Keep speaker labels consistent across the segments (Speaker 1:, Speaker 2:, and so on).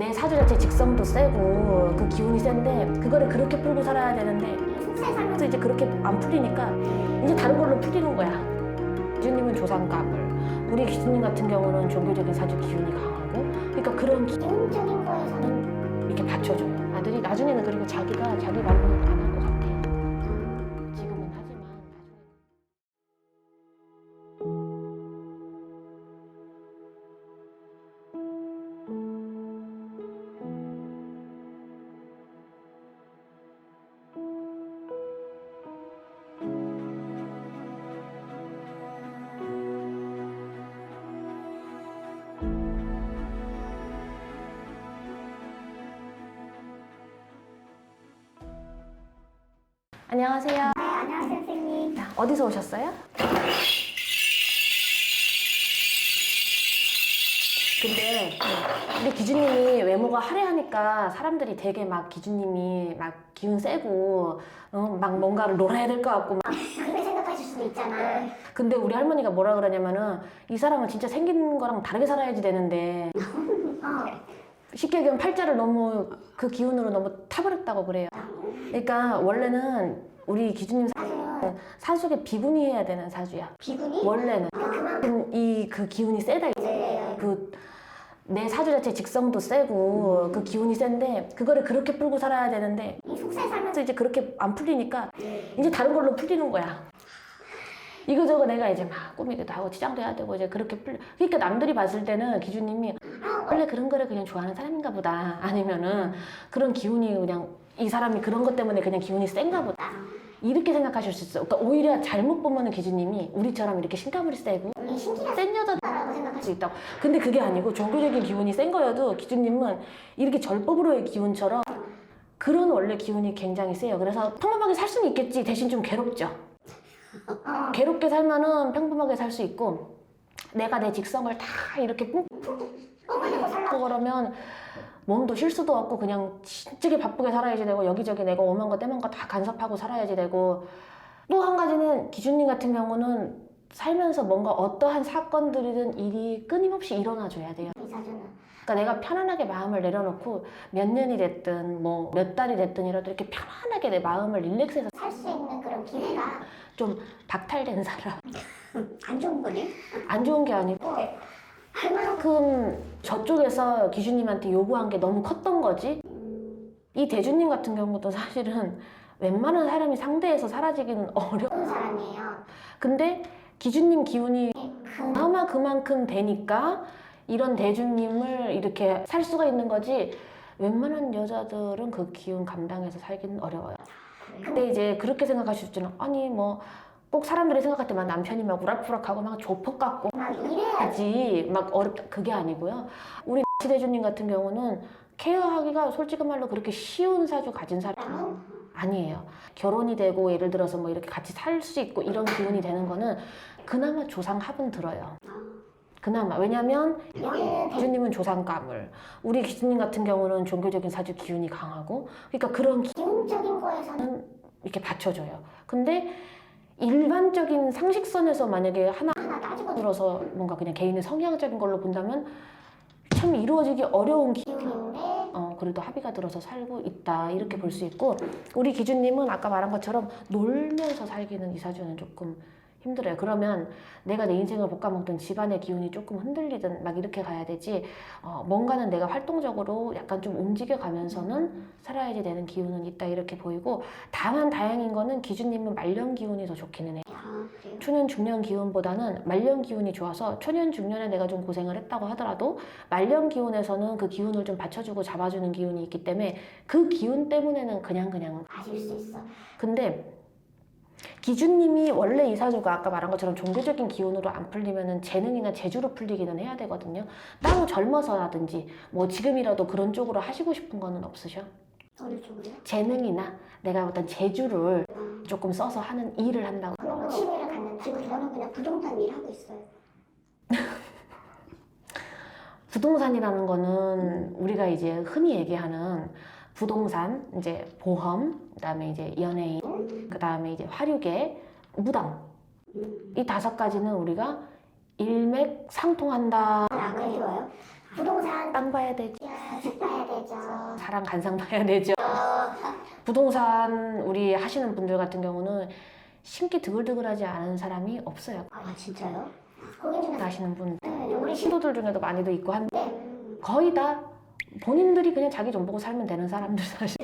Speaker 1: 내 사주 자체 직성도 세고 그 기운이 센데 그거를 그렇게 풀고 살아야 되는데 속세 살면서 이제 그렇게 안 풀리니까 이제 다른 걸로 풀리는 거야. 기준님은 조상가물, 우리 기준님 같은 경우는 종교적인 사주 기운이 강하고, 그러니까 그런 기운적인 거에서는 이렇게 받쳐줘요. 아들이 나중에는. 그리고 자기가 자기 말로 안 할 것 같아. 지금은 하지만 나중에. 안녕하세요.
Speaker 2: 네, 안녕하세요, 선생님.
Speaker 1: 어디서 오셨어요? 근데 우리 기준님이 외모가 화려하니까 사람들이 되게 막 기준님이 막 기운 세고 막 뭔가를 놀아야 될 것 같고 막.
Speaker 2: 그렇게 생각하실 수도 있잖아.
Speaker 1: 근데 우리 할머니가 뭐라 그러냐면은 이 사람은 진짜 생긴 거랑 다르게 살아야지 되는데 쉽게 얘기하면 팔자를 너무 그 기운으로 너무 타버렸다고 그래요. 그러니까 원래는 우리 기준님 사주는 사주에 비군이 해야 되는 사주야.
Speaker 2: 비군이?
Speaker 1: 원래는
Speaker 2: 그만큼
Speaker 1: 그 기운이 세다. 내 사주 자체 직성도 세고 그 기운이 센데 그거를 그렇게 풀고 살아야 되는데
Speaker 2: 이 속세 살면서
Speaker 1: 이제 그렇게 안 풀리니까 이제 다른 걸로 풀리는 거야. 이거저거 내가 이제 막 꾸미기도 하고 치장도 해야 되고 이제 그렇게 풀려. 그러니까 남들이 봤을 때는 기준님이 원래 그런 거를 그냥 좋아하는 사람인가 보다, 아니면은 그런 기운이 그냥 이 사람이 그런 것 때문에 그냥 기운이 센가 보다, 이렇게 생각하실 수 있어. 그러니까 오히려 잘못 보면은 기준님이 우리처럼 이렇게 신가물이 세고 센 여자다라고 생각할 수 있다고. 근데 그게 아니고 종교적인 기운이 센 거여도 기준님은 이렇게 절법으로의 기운처럼 그런 원래 기운이 굉장히 세요. 그래서 평범하게 살 수는 있겠지, 대신 좀 괴롭죠. 괴롭게 살면은 평범하게 살 수 있고, 내가 내 직성을 다 이렇게 뿜어내고 살라고 그러면 몸도 쉴 수도 없고 그냥 진짜게 바쁘게 살아야지 되고, 여기저기 내가 오만 거 떼만 거 다 간섭하고 살아야지 되고. 또 한 가지는 기준님 같은 경우는 살면서 뭔가 어떠한 사건들이든 일이 끊임없이 일어나줘야 돼요.
Speaker 2: 이 사주는
Speaker 1: 그러니까 내가 편안하게 마음을 내려놓고 몇 년이 됐든 뭐 몇 달이 됐든이라도 이렇게 편안하게 내 마음을 릴렉스해서
Speaker 2: 살 수 있는 그런 기회가
Speaker 1: 좀 박탈된 사람.
Speaker 2: 안 좋은 거네.
Speaker 1: 안 좋은 게 아니고 그만큼 저쪽에서 기준님한테 요구한 게 너무 컸던 거지. 이 대주님 같은 경우도 사실은 웬만한 사람이 상대에서 사라지기는 어려운
Speaker 2: 사람이에요.
Speaker 1: 근데 기준님 기운이 아마 그만큼 되니까 이런 대주님을 이렇게 살 수가 있는 거지, 웬만한 여자들은 그 기운 감당해서 살기는 어려워요. 근데 이제 그렇게 생각하실 수 있잖아. 아니 뭐 꼭 사람들이 생각할 때 막 남편이 막 우락부락하고 막 조폭 같고
Speaker 2: 막 이래야지.
Speaker 1: 하지 막 어렵다, 그게 아니고요. 우리 대주님 같은 경우는 케어하기가 솔직한 말로 그렇게 쉬운 사주 가진 사람은 아니에요. 결혼이 되고 예를 들어서 뭐 이렇게 같이 살 수 있고 이런 기운이 되는 거는 그나마 조상합은 들어요. 그나마. 왜냐면 기준님은 조상가물, 우리 기준님 같은 경우는 종교적인 사주 기운이 강하고, 그러니까 그런
Speaker 2: 기운적인 거에서는
Speaker 1: 이렇게 받쳐줘요. 근데 일반적인 상식선에서 만약에 하나
Speaker 2: 따지고
Speaker 1: 들어서 뭔가 그냥 개인의 성향적인 걸로 본다면 참 이루어지기 어려운
Speaker 2: 기운인데
Speaker 1: 그래도 합의가 들어서 살고 있다, 이렇게 볼 수 있고, 우리 기준님은 아까 말한 것처럼 놀면서 살기는 이 사주는 조금 힘들어요. 그러면 내가 내 인생을 볶아먹든 집안의 기운이 조금 흔들리든 막 이렇게 가야 되지, 뭔가는 내가 활동적으로 약간 좀 움직여가면서는 살아야지 되는 기운은 있다, 이렇게 보이고. 다만 다행인 거는 기준님은 말년 기운이 더 좋기는 해요.
Speaker 2: 그래요?
Speaker 1: 초년 중년 기운보다는 말년 기운이 좋아서, 초년 중년에 내가 좀 고생을 했다고 하더라도 말년 기운에서는 그 기운을 좀 받쳐주고 잡아주는 기운이 있기 때문에 그 기운 때문에는 그냥
Speaker 2: 아실 수 있어.
Speaker 1: 근데 기준님이 원래 이 사주가 아까 말한 것처럼 종교적인 기운으로 안 풀리면은 재능이나 재주로 풀리기는 해야 되거든요. 따로 젊어서라든지 뭐 지금이라도 그런 쪽으로 하시고 싶은 거는 없으셔?
Speaker 2: 어느 쪽으로요?
Speaker 1: 재능이나 내가 어떤 재주를 조금 써서 하는 일을 한다고.
Speaker 2: 그런 취미를 갖는다. 지금 저는 그냥 부동산 일 하고 있어요.
Speaker 1: 부동산이라는 거는 우리가 이제 흔히 얘기하는 부동산, 이제 보험, 그다음에 이제 연예인, 그다음에 이제 화류계, 무당, 이 5가지는 우리가 일맥상통한다.
Speaker 2: 안 그래도요? 부동산
Speaker 1: 땅 봐야 되지,
Speaker 2: 집 봐야 되죠.
Speaker 1: 사람 간상 봐야 되죠. 부동산 우리 하시는 분들 같은 경우는 심기 드글드글하지 않은 사람이 없어요.
Speaker 2: 아 진짜요? 고객 중에
Speaker 1: 하시는 분
Speaker 2: 우리
Speaker 1: 우리 신도들 중에도 많이도 있고 한데 거의 다 본인들이 그냥 자기 돈 보고 살면 되는 사람들 사실.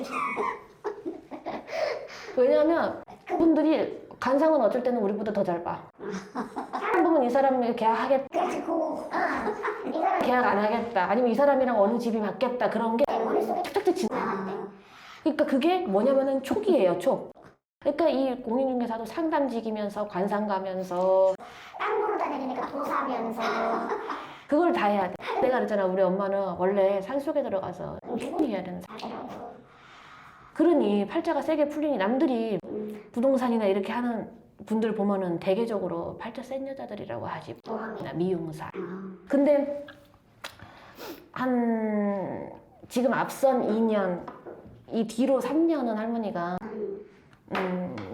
Speaker 1: 왜냐하면 그분들이 간상은 어쩔 때는 우리보다 더 잘 봐. 한 번은 이 사람이 계약하겠다,
Speaker 2: 그래가지고 이 사람
Speaker 1: 계약 안 하겠다, 아니면 이 사람이랑 어느 집이 바뀌었다 그런 게
Speaker 2: 머릿속에
Speaker 1: 탁탁탁 지나.
Speaker 2: 나간대.
Speaker 1: 그러니까 그게 뭐냐면은 촉이에요, 촉. 그러니까 이 공인중개사도 상담직이면서 관상 가면서
Speaker 2: 땅 보러 다니니까 도사하면서
Speaker 1: 그걸 다 해야 돼. 내가 그랬잖아, 우리 엄마는 원래 산속에 들어가서 해야 되는 사람. 그러니 팔자가 세게 풀리니 남들이 부동산이나 이렇게 하는 분들 보면은 대개적으로 팔자 센 여자들이라고 하지. 미용사. 근데 한 지금 앞선 2년 이 뒤로 3년은 할머니가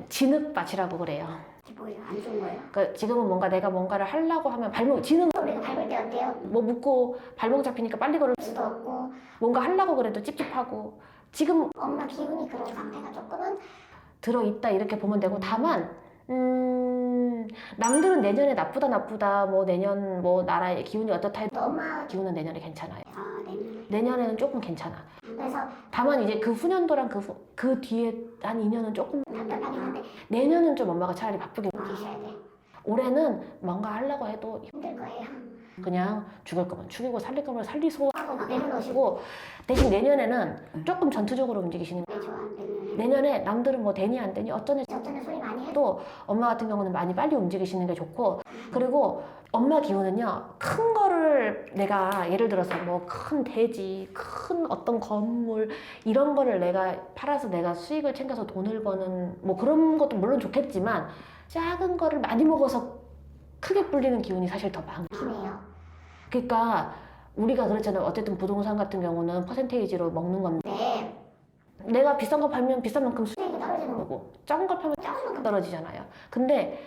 Speaker 1: 진흙밭이라고 그래요.
Speaker 2: 이게 뭐예요? 안 좋은 거예요?
Speaker 1: 그러니까 지금은 뭔가 내가 뭔가를 하려고 하면 발목 진흙
Speaker 2: 우리가 밟을 때 어때요?
Speaker 1: 뭐 묶고 발목 잡히니까 빨리 걸을
Speaker 2: 수도 없고
Speaker 1: 뭔가 하려고 그래도 찝찝하고 지금
Speaker 2: 엄마 기운이 그런 상태가 조금은
Speaker 1: 들어있다 이렇게 보면 되고 다만 남들은 내년에 나쁘다 뭐 내년 뭐 나라의 기운이 어떻다 해도
Speaker 2: 엄마
Speaker 1: 기운은 내년에 괜찮아요.
Speaker 2: 내년에
Speaker 1: 내년에는 조금 괜찮아.
Speaker 2: 그래서
Speaker 1: 다만 이제 그 후년도랑 그 뒤에 한 2년은 조금
Speaker 2: 답답하긴 한데
Speaker 1: 내년은 좀 엄마가 차라리 바쁘게
Speaker 2: 계셔야 돼.
Speaker 1: 올해는 뭔가 하려고 해도
Speaker 2: 힘들 거예요.
Speaker 1: 그냥 죽을 거면 죽이고 살릴 거면 살리소
Speaker 2: 하고 막 내려놓으시고
Speaker 1: 하시고 대신 내년에는 조금 전투적으로 움직이시는
Speaker 2: 네, 좋아. 내년에
Speaker 1: 내년에 남들은 뭐 되니 안 되니 어쩌니
Speaker 2: 저전에 소리 많이 해도
Speaker 1: 또 엄마 같은 경우는 많이 빨리 움직이시는 게 좋고 그리고 엄마 기운은요 큰 거를 내가 예를 들어서 뭐 큰 대지 큰 어떤 건물 이런 거를 내가 팔아서 내가 수익을 챙겨서 돈을 버는 뭐 그런 것도 물론 좋겠지만 작은 거를 많이 먹어서 크게 불리는 기운이 사실 더 많아.
Speaker 2: 힘해요.
Speaker 1: 그러니까 우리가 그렇잖아요. 어쨌든 부동산 같은 경우는 퍼센테이지로 먹는 건데
Speaker 2: 네.
Speaker 1: 내가 비싼 거 팔면 비싼 만큼
Speaker 2: 수익이 떨어지는 거.
Speaker 1: 수익이고 작은 걸 팔면 작은 만큼 떨어지잖아요. 근데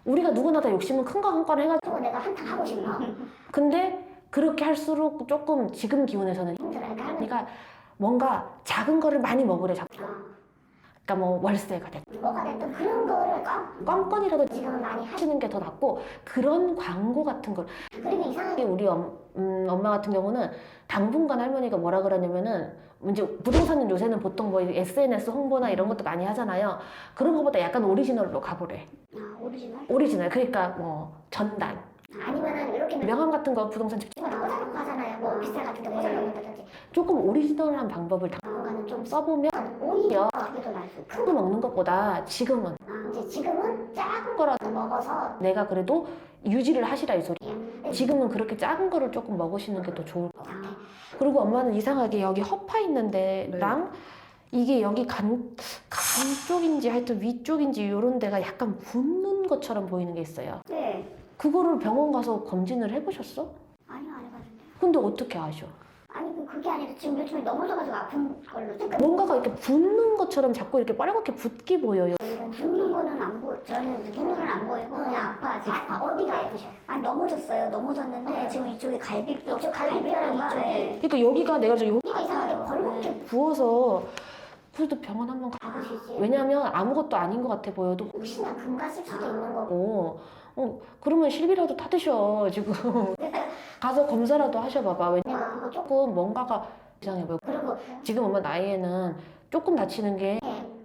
Speaker 1: 우리가 누구나 다 욕심은 큰 거 한 건 해가지고
Speaker 2: 그리고 내가 한탕 하고 싶어.
Speaker 1: 근데 그렇게 할수록 조금 지금 기운에서는
Speaker 2: 힘들어요. 그러니까
Speaker 1: 그러니까 뭔가 작은 거를 많이 먹으래 자꾸. 그러니까 뭐 월세가 됐든
Speaker 2: 뭐가 됐든 그런 거를
Speaker 1: 껌껌이라도
Speaker 2: 지금은 많이
Speaker 1: 하시는 게 더 낫고 그런 광고 같은 걸
Speaker 2: 그리고 이상하게
Speaker 1: 우리 엄마 같은 경우는 당분간 할머니가 뭐라 그러냐면은 이제 부동산은 요새는 보통 뭐 SNS 홍보나 이런 것도 많이 하잖아요. 그런 것보다 약간 오리지널로 가보래.
Speaker 2: 오리지널?
Speaker 1: 오리지널 그러니까 뭐 전단
Speaker 2: 아니면은 이렇게
Speaker 1: 명함 같은 거 부동산 집
Speaker 2: 꽂아놓고 하잖아요. 뭐 오피스텔 같은 데 꽂아놓는다든지
Speaker 1: 조금 오리지널한 방법을
Speaker 2: 당분간은 좀
Speaker 1: 써보면
Speaker 2: 오히려 그게 더 나을 수 있고
Speaker 1: 큰 거 먹는 것보다 지금은
Speaker 2: 이제 지금은 작은
Speaker 1: 거라도
Speaker 2: 먹어서
Speaker 1: 내가 그래도 유지를 하시라 이 소리야.
Speaker 2: 근데
Speaker 1: 지금은 그렇게 작은 거를 조금 먹으시는 게 더 좋을 것 같아.
Speaker 2: 같아.
Speaker 1: 그리고 엄마는 이상하게 여기 허파 있는 데랑 이게 여기 간 쪽인지 하여튼 위쪽인지 이런 데가 약간 붓는 것처럼 보이는 게 있어요.
Speaker 2: 네.
Speaker 1: 그거를 병원 가서 검진을 해보셨어?
Speaker 2: 아니요 안 해봤는데.
Speaker 1: 근데 어떻게 아셔?
Speaker 2: 아니 그게 아니라 지금 요즘에 넘어져가지고 아픈 걸로 그러니까
Speaker 1: 뭔가가 이렇게 붓는 것처럼 자꾸 이렇게 빨갛게 붓기 보여요.
Speaker 2: 붓는 거는 안 보여. 저는 붓는 거는 안 보이고 그냥 아파하지. 어디가 아프셔? 아니 넘어졌어요. 넘어졌는데 지금 이쪽에 갈비뼈 이쪽 갈비뼈랑 이쪽에
Speaker 1: 그러니까 여기가 내가 저
Speaker 2: 여기가 이상하게 벌겋게
Speaker 1: 부어서 그래도 병원 한번 가.
Speaker 2: 아프시지.
Speaker 1: 왜냐면 아무것도 아닌 것 같아 보여도
Speaker 2: 혹시나 금 갔을 수도 있는 거고.
Speaker 1: 그러면 실비라도 타드셔 지금 가서 검사라도 하셔봐봐.
Speaker 2: 내가 그거 조금
Speaker 1: 조금 뭔가가 이상해 보여.
Speaker 2: 그리고
Speaker 1: 지금 엄마 나이에는 조금 다치는 게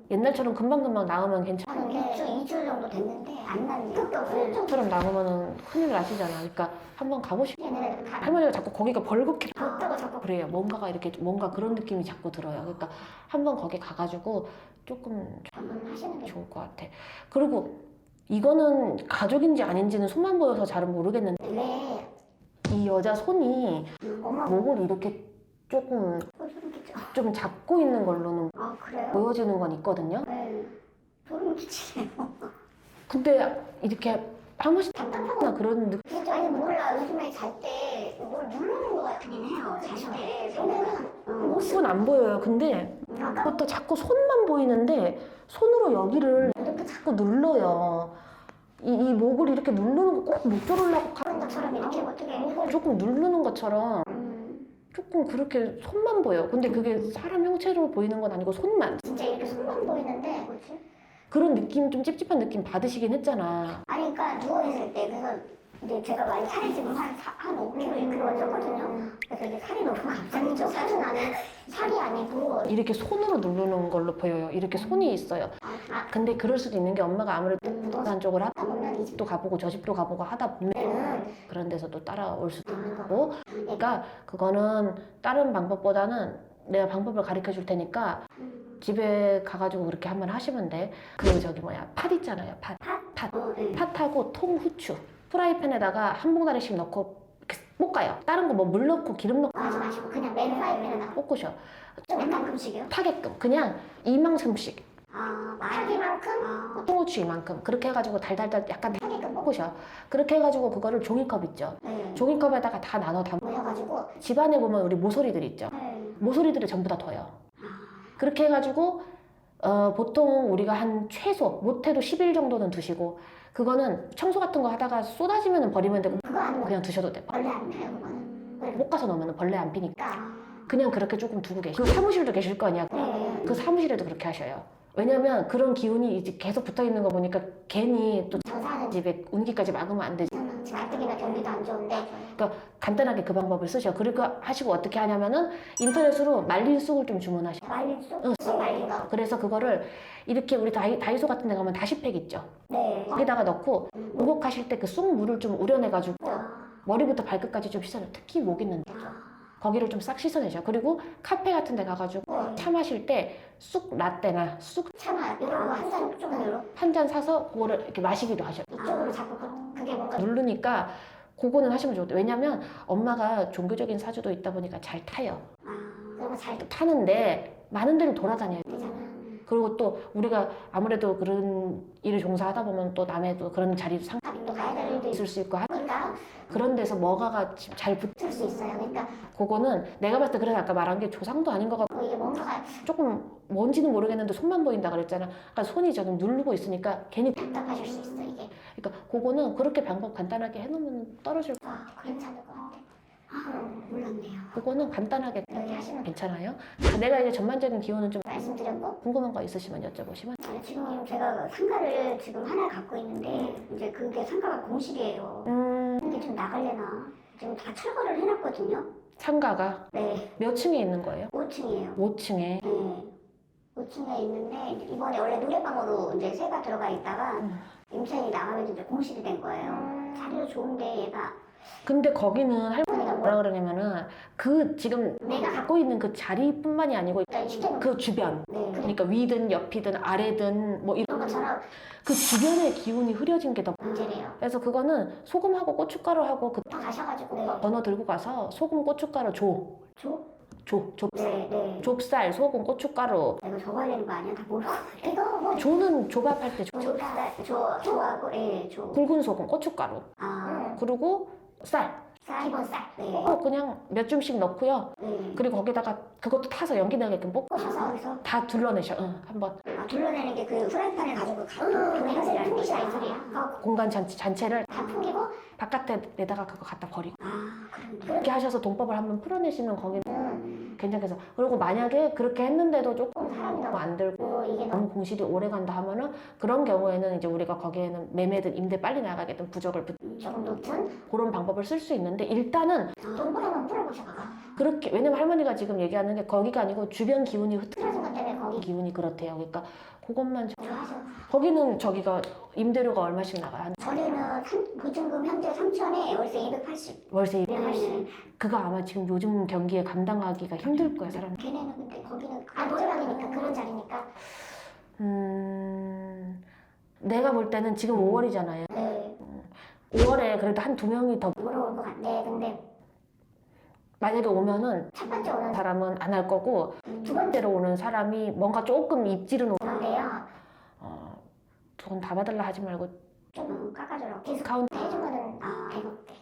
Speaker 1: 옛날처럼 금방금방 나으면 괜찮아.
Speaker 2: 하는 게 2주 정도 됐는데 안 나는 게 끝도 없어요.
Speaker 1: 처럼 나으면은 큰일 나시잖아. 그러니까 한번 가보시고
Speaker 2: 얘네들 다
Speaker 1: 할머니가 자꾸 거기가 벌겋게
Speaker 2: 덥다고 자꾸
Speaker 1: 그래요. 뭔가가 이렇게 뭔가 그런 느낌이 자꾸 들어요. 그러니까 한번 거기 가가지고 조금
Speaker 2: 한번 하시는 게
Speaker 1: 좋을 것 같아. 그리고 이거는 가족인지 아닌지는 손만 보여서 잘은 모르겠는데
Speaker 2: 왜
Speaker 1: 이 여자 손이
Speaker 2: 엄마
Speaker 1: 목을 이렇게 조금
Speaker 2: 소름 끼쳐.
Speaker 1: 좀 잡고 있는 걸로는
Speaker 2: 아 그래요?
Speaker 1: 보여지는 건 있거든요.
Speaker 2: 네. 소름 끼치네요.
Speaker 1: 근데 이렇게 한 번씩
Speaker 2: 답답하고
Speaker 1: 나 그런 느낌.
Speaker 2: 진짜 아니 몰라 요즘에 잘 때 뭘 누르는 거 같긴 해요. 잘 때. 손에는
Speaker 1: 모습은 안 보여요. 근데 그것도 자꾸 손만 보이는데 손으로 여기를 이렇게 자꾸 눌러요. 이 목을 이렇게 누르는 거 꼭 목 조르려고
Speaker 2: 그런 것처럼 이렇게 어떻게 목을
Speaker 1: 조금 누르는 것처럼 조금 그렇게 손만 보여. 근데 그게 사람 형체로 보이는 건 아니고 손만.
Speaker 2: 진짜 이렇게 손만 보이는데 뭐지?
Speaker 1: 그런 느낌, 좀 찝찝한 느낌 받으시긴 했잖아.
Speaker 2: 아니 그러니까 누워있을 때 그래서 이제 제가 많이 살이 지금 한 5kg, 6kg 쪘거든요. 그래서 이게 살이 너무 갑자기 쪄. 살은 아니 살이 아니고
Speaker 1: 이렇게 손으로 누르는 걸로 보여요. 이렇게 손이 있어요. 근데 그럴 수도 있는 게 엄마가 아무래도 부동산 쪽을 하다 보면 이 집도 가보고 저 집도 가보고 하다 보면 그런 데서 또 따라올 수도 있는 거고. 그러니까 그거는 다른 방법보다는 내가 방법을 가르쳐 줄 테니까 집에 가가지고 그렇게 한번 하시면 돼. 그 저기 뭐야 팥 있잖아요. 팥하고 통후추 프라이팬에다가 한 봉다리씩 넣고 이렇게 볶아요. 다른 거 뭐 물 넣고 기름 넣고
Speaker 2: 하지 마시고 그냥 맨 프라이팬에다
Speaker 1: 볶으셔.
Speaker 2: 좀 약간큼씩이요?
Speaker 1: 타게끔 그냥 이만큼씩
Speaker 2: 파기만큼?
Speaker 1: 통후추 이만큼 그렇게 해가지고 달달달 약간
Speaker 2: 파기끔
Speaker 1: 볶으셔. 그렇게 해가지고 그거를 종이컵 있죠.
Speaker 2: 네.
Speaker 1: 종이컵에다가 다 나눠 담.
Speaker 2: 모여가지고
Speaker 1: 집안에 보면 우리 모서리들 있죠. 모서리들을 전부 다 둬요. 그렇게 해가지고 보통 우리가 한 최소 못해도 10일 정도는 두시고 그거는 청소 같은 거 하다가 쏟아지면 버리면 되고
Speaker 2: 그거 아니면
Speaker 1: 그냥 두셔도 돼.
Speaker 2: 벌레 안 피요 그거는?
Speaker 1: 볶아서 넣으면 벌레 안 피니까
Speaker 2: 그러니까
Speaker 1: 그냥 그렇게 조금 두고 계시고 그 사무실도 계실 거 아니야.
Speaker 2: 네.
Speaker 1: 그 사무실에도 그렇게 하셔요. 왜냐면 그런 기운이 이제 계속 붙어 있는 거 보니까 괜히 또
Speaker 2: 장사하는
Speaker 1: 집에 운기까지 막으면 안 되지.
Speaker 2: 지금 가뜩이나 경기도 안 좋은데
Speaker 1: 그러니까 간단하게 그 방법을 쓰셔. 그리고 하시고 어떻게 하냐면은 인터넷으로 말린 쑥을 좀 주문하셔.
Speaker 2: 말린 쑥?
Speaker 1: 응.
Speaker 2: 쑥 말린 거?
Speaker 1: 그래서 그거를 이렇게 우리 다이소 같은 데 가면 다시팩 있죠.
Speaker 2: 네.
Speaker 1: 거기다가 넣고 목욕하실 때 그 쑥물을 좀 우려내가지고 머리부터 발끝까지 좀 씻어내. 특히 목 있는 데 거기를 좀 싹 씻어내셔. 그리고 카페 같은 데 가가지고 차 마실 때 쑥 라떼나 쑥
Speaker 2: 참아 이런 거 한 잔 쪽으로
Speaker 1: 한 잔 사서 그거를 이렇게 마시기도 하셔.
Speaker 2: 이쪽으로 자꾸 그게 뭔가
Speaker 1: 누르니까 그거는 하시면 좋대. 왜냐면 엄마가 종교적인 사주도 있다 보니까 잘 타요.
Speaker 2: 그리고 잘
Speaker 1: 타는데 많은 데를 돌아다녀야 돼.
Speaker 2: 되잖아.
Speaker 1: 그리고 또 우리가 아무래도 그런 일을 종사하다 보면 또 남의 또 그런 자리도
Speaker 2: 또 가야 될 일도
Speaker 1: 있을 수 있고
Speaker 2: 있으니까
Speaker 1: 그런 데서 뭐가가 잘
Speaker 2: 붙을 수 있어요. 그러니까
Speaker 1: 그거는 내가 봤을 때 그래서 아까 말한 게 조상도 아닌 것 같고
Speaker 2: 이게 뭔가가
Speaker 1: 조금 뭔지는 모르겠는데 손만 보인다 그랬잖아. 그러니까 손이 저기 누르고 있으니까 괜히
Speaker 2: 답답하실 수 있어 이게.
Speaker 1: 그러니까 그거는 그렇게 방법 간단하게 해놓으면 떨어질 거.
Speaker 2: 괜찮을 것 같아. 몰랐네요.
Speaker 1: 그거는 간단하게
Speaker 2: 이렇게 하시면
Speaker 1: 괜찮아요. 자, 내가 이제 전반적인 기호는 좀
Speaker 2: 말씀드렸고
Speaker 1: 궁금한 거 있으시면 여쭤보시면.
Speaker 2: 지금 제가 상가를 지금 하나 갖고 있는데 이제 그게 상가가 공실이에요. 이게 좀 나갈래나 지금 다 철거를 해놨거든요.
Speaker 1: 상가가
Speaker 2: 네,
Speaker 1: 몇 층에 있는 거예요?
Speaker 2: 5층이에요.
Speaker 1: 5층에.
Speaker 2: 네, 5층에 있는데 이번에 원래 노래방으로 이제 새가 들어가 있다가 임차인이 나가면서 이제 공실이 된 거예요. 자리도 좋은데 얘가
Speaker 1: 근데 거기는 할머니가 뭐라 그러냐면은 그 지금
Speaker 2: 내가
Speaker 1: 갖고 있는 그 자리뿐만이 아니고
Speaker 2: 시켜놓은
Speaker 1: 그 주변
Speaker 2: 네,
Speaker 1: 그러니까 위든 옆이든 아래든 뭐 이런
Speaker 2: 그런 것처럼
Speaker 1: 그 주변의 기운이 흐려진 게 더
Speaker 2: 문제래요.
Speaker 1: 그래서 그거는 소금하고 고춧가루하고 그
Speaker 2: 또 가셔가지고
Speaker 1: 번호 들고 가서 소금 고춧가루 조
Speaker 2: 네.
Speaker 1: 좁쌀 소금 고춧가루
Speaker 2: 이거 저거 하려는 거 아니야? 다 모르고 이거 뭐
Speaker 1: 조는 조밥할 때 조.
Speaker 2: 조하고 조.
Speaker 1: 굵은 소금 고춧가루 그리고 쌀
Speaker 2: 기본 쌀. 네.
Speaker 1: 그냥 몇 줌씩 넣고요.
Speaker 2: 네.
Speaker 1: 그리고 거기다가 그것도 타서 연기 나게끔 볶고
Speaker 2: 거기서
Speaker 1: 다 둘러내셔. 한번
Speaker 2: 둘러내는 게 그 프라이팬을 가지고 분해하시라는 뜻이야 이 소리야.
Speaker 1: 공간 전체를
Speaker 2: 다 풍기고
Speaker 1: 바깥에 내다가 그거 갖다 버리고
Speaker 2: 그런데
Speaker 1: 그렇게 하셔서 동법을 한번 풀어내시면 거기는 괜찮겠어. 그리고 만약에 그렇게 했는데도 조금 사람이 너무 안 들고
Speaker 2: 이게
Speaker 1: 너무 공실이 오래 간다 하면은 그런 경우에는 이제 우리가 거기에는 매매든 임대 빨리 나가게끔 부적을
Speaker 2: 조금 높은
Speaker 1: 그런 방법을 쓸 수 있는데 일단은
Speaker 2: 동법 한번 풀어보셔봐.
Speaker 1: 그렇게 왜냐면 할머니가 지금 얘기하는 게 거기가 아니고 주변 기운이
Speaker 2: 틀어진 것 때문에 거기
Speaker 1: 기운이 그렇대요. 그러니까 그것만
Speaker 2: 좋아하셔.
Speaker 1: 거기는 저기가 임대료가 얼마씩 나가요?
Speaker 2: 저희는 보증금 현재 3천에 월세 280.
Speaker 1: 월세
Speaker 2: 280.
Speaker 1: 그거 아마 지금 요즘 경기에 감당하기가 힘들 거야 사람.
Speaker 2: 걔네는 근데 거기는 노래방이니까 그런 자리니까.
Speaker 1: 내가 볼 때는 지금 5월이잖아요.
Speaker 2: 네.
Speaker 1: 5월에 그래도 한 2명이 더
Speaker 2: 물어올 것 같네. 근데
Speaker 1: 만약에 오면은
Speaker 2: 첫 번째 오는
Speaker 1: 사람은 안 할 거고
Speaker 2: 두 번째
Speaker 1: 때로 오는 사람이 뭔가 조금 입질은
Speaker 2: 오는데요.
Speaker 1: 돈 다 받을라 하지 말고
Speaker 2: 좀 깎아주라고.
Speaker 1: 디스카운트
Speaker 2: 해준 거는 100억대.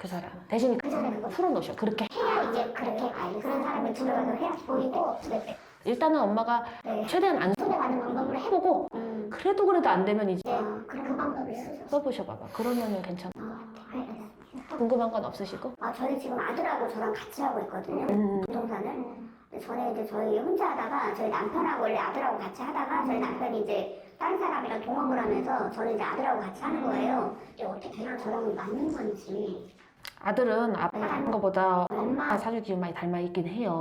Speaker 1: 그 사람 대신
Speaker 2: 그 전에 그거
Speaker 1: 풀어놓으셔. 그렇게
Speaker 2: 해야 이제 그렇게 그런 사람을 들어가서 해야 보이고.
Speaker 1: 일단은 엄마가
Speaker 2: 네.
Speaker 1: 최대한 안
Speaker 2: 손해받는 방법을
Speaker 1: 해보고 그래도 안 되면 이제
Speaker 2: 그 방법을 쓰죠.
Speaker 1: 써보셔 봐봐. 그러면은 괜찮아.
Speaker 2: 알겠습니다.
Speaker 1: 궁금한 건 없으시고?
Speaker 2: 저는 지금 아들하고 저랑 같이 하고 있거든요. 부동산을. 근데 전에 이제 저희 혼자 하다가 저희 남편하고 원래 아들하고 같이 하다가 저희 남편이 이제 다른 사람이랑 동업을 하면서 저는 이제 아들하고 같이 하는 거예요. 이게 어떻게 걔랑 저랑 맞는 건지.
Speaker 1: 아들은 아빠 하는 것보다 엄마 사주 기운 많이 닮아 있긴 해요.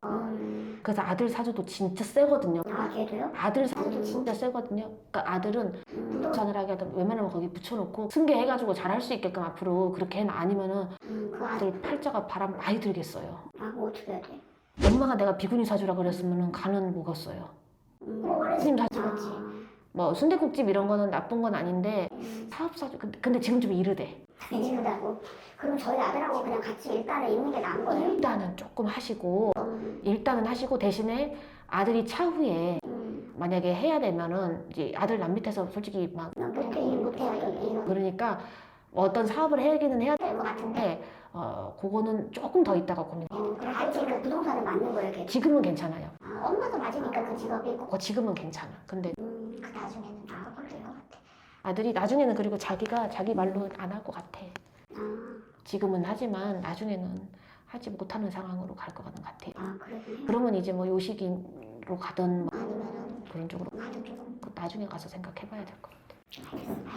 Speaker 1: 그래서 아들 사주도 진짜 세거든요.
Speaker 2: 걔도요?
Speaker 1: 아들 사주도 진짜 세거든요. 그러니까 아들은 부동산을 하게 하다 웬만하면 거기 붙여놓고 승계해가지고 잘할 수 있게끔 앞으로 그렇게 해놔. 아니면은
Speaker 2: 그
Speaker 1: 아들 팔자가 바람 많이 들겠어요.
Speaker 2: 그럼 어떻게 해야 돼?
Speaker 1: 엄마가 내가 비구니 사주라 그랬으면은 간은 먹었어요. 스님 사주 같이. 뭐 순댓국집 이런 거는 나쁜 건 아닌데 사업 사주 근데 지금 좀 이르대.
Speaker 2: 이러다고. 그럼 저희 아들하고 그냥 같이 일단은 있는 게 나은 거예요?
Speaker 1: 일단은 조금 하시고 일단은 하시고 대신에 아들이 차후에 만약에 해야 되면은 이제 아들 남 밑에서 솔직히 막
Speaker 2: 못해요.
Speaker 1: 그러니까 어떤 사업을 하기는 해야
Speaker 2: 될 것 같은데.
Speaker 1: 그거는 조금 더 있다가 고민.
Speaker 2: 그럼 아직 그 부동산은 맞는 거예요, 걔?
Speaker 1: 지금은 괜찮아요.
Speaker 2: 엄마도 맞으니까 그 직업이고.
Speaker 1: 지금은 괜찮아. 근데
Speaker 2: 그 나중에는 바꿀 것 같아.
Speaker 1: 아들이 나중에는 그리고 자기가 자기 말로 안 할 것 같아. 지금은 하지만 나중에는 하지 못하는 상황으로 갈 것 같아.
Speaker 2: 그러긴
Speaker 1: 그러면 이제 뭐 요식으로 가든 뭐
Speaker 2: 아니면은
Speaker 1: 그런 쪽으로
Speaker 2: 가는 쪽으로.
Speaker 1: 나중에 가서 생각해봐야 될 것 같아.
Speaker 2: 알겠습니다.